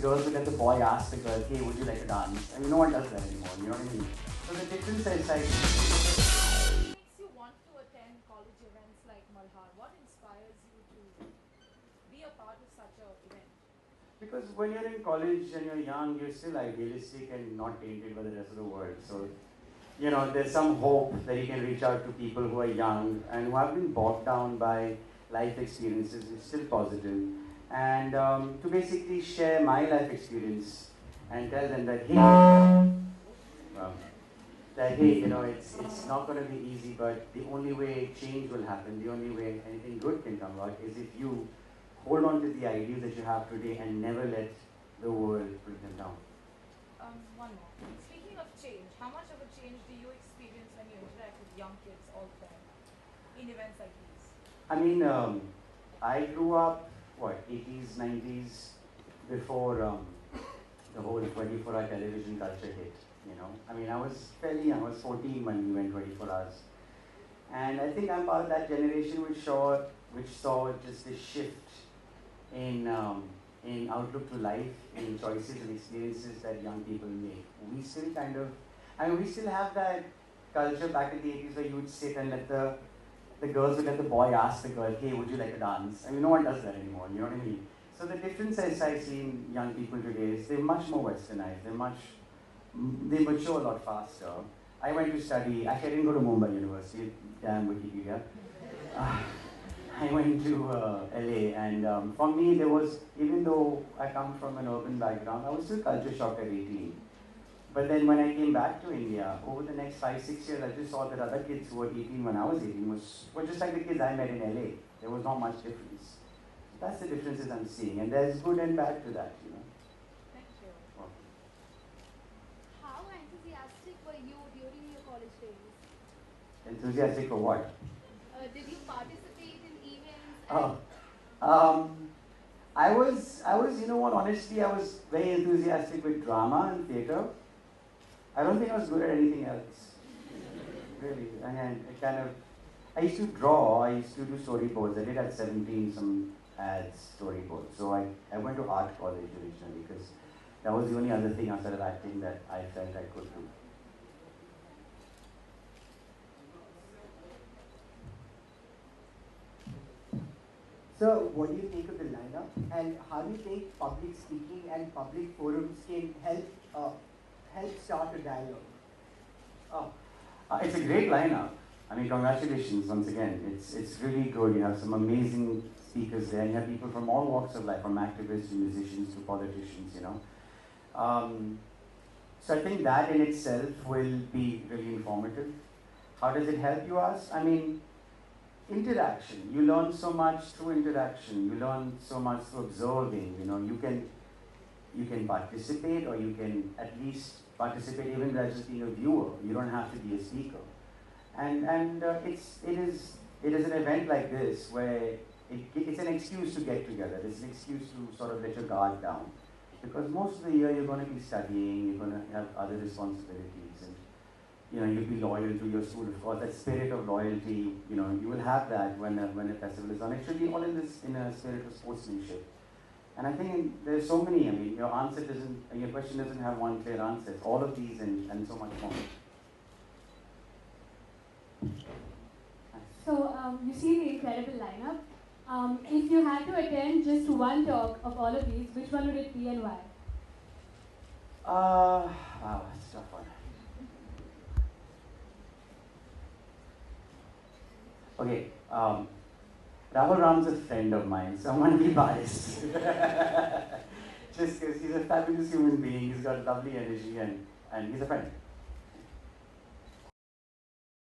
girls would let the boy ask the girl, hey, would you like to dance? I mean, no one does that anymore, you know what I mean? So the difference is like... What makes you want to attend college events like Malhar? What inspires you to be a part of such an event? Because when you're in college and you're young, you're still idealistic and not tainted by the rest of the world. So, you know, there's some hope that you can reach out to people who are young and who have been bogged down by life experiences. It's still positive. And to basically share my life experience and tell them that, hey, you know, it's not going to be easy, but the only way change will happen, the only way anything good can come out is if you hold on to the ideas that you have today and never let the world put them down. One more. Speaking of change, how much of a change do you experience when you interact with young kids all the time in events like these? I mean, I grew up, 80s, 90s, before the whole 24-hour television culture hit, you know. I mean, I was fairly young, I was 14 when we went 24 hours. And I think I'm part of that generation which saw just a shift in outlook to life, in choices and experiences that young people make. We still we still have that culture back in the 80s where you would sit and let the girls would let the boy ask the girl, hey, would you like to dance? I mean, no one does that anymore, you know what I mean? So the difference I see in young people today is they're much more westernized, they mature a lot faster. I went to study, actually I didn't go to Mumbai University, damn Wikipedia. I went to LA, and for me there was, even though I come from an urban background, I was still culture shocked at 18. But then when I came back to India, over the next 5-6 years, I just saw that other kids who were 18 when I was 18 were just like the kids I met in LA. There was not much difference. That's the differences I'm seeing, and there's good and bad to that, you know. Thank you. Well, How enthusiastic were you during your college days? enthusiastic for what? Did you participate in events? Oh, I was, you know what, honestly, I was very enthusiastic with drama and theatre. I don't think I was good at anything else. Really. And I used to draw, I used to do storyboards. I did at 17 some ads storyboards. So I went to art college originally because that was the only other thing outside of acting that I felt I could do. So, what do you think of the lineup, and how do you think public speaking and public forums can help start a dialogue? Oh, it's a great lineup. I mean, congratulations once again. It's really good. You have some amazing speakers there, and you have people from all walks of life, from activists to musicians to politicians, you know. So I think that in itself will be really informative. How does it help, you ask? I mean, interaction. You learn so much through interaction. You learn so much through observing. You know, you can participate, or you can at least participate even by just being a viewer. You don't have to be a speaker. And it is an event like this where it's an excuse to get together. It's an excuse to sort of let your guard down, because most of the year you're going to be studying. You're going to have other responsibilities, and you know, you'll be loyal to your school. Of course, that spirit of loyalty, you know, you will have that when a festival is on. It should be all in a spirit of sportsmanship. And I think there's so many. I mean, your question doesn't have one clear answer. It's all of these and so much more. So, you see the incredible lineup. If you had to attend just one talk of all of these, which one would it be and why? Wow, that's a tough one. Okay, Rahul Ram's a friend of mine, so I'm going to be biased. Just because he's a fabulous human being, he's got lovely energy, and he's a friend.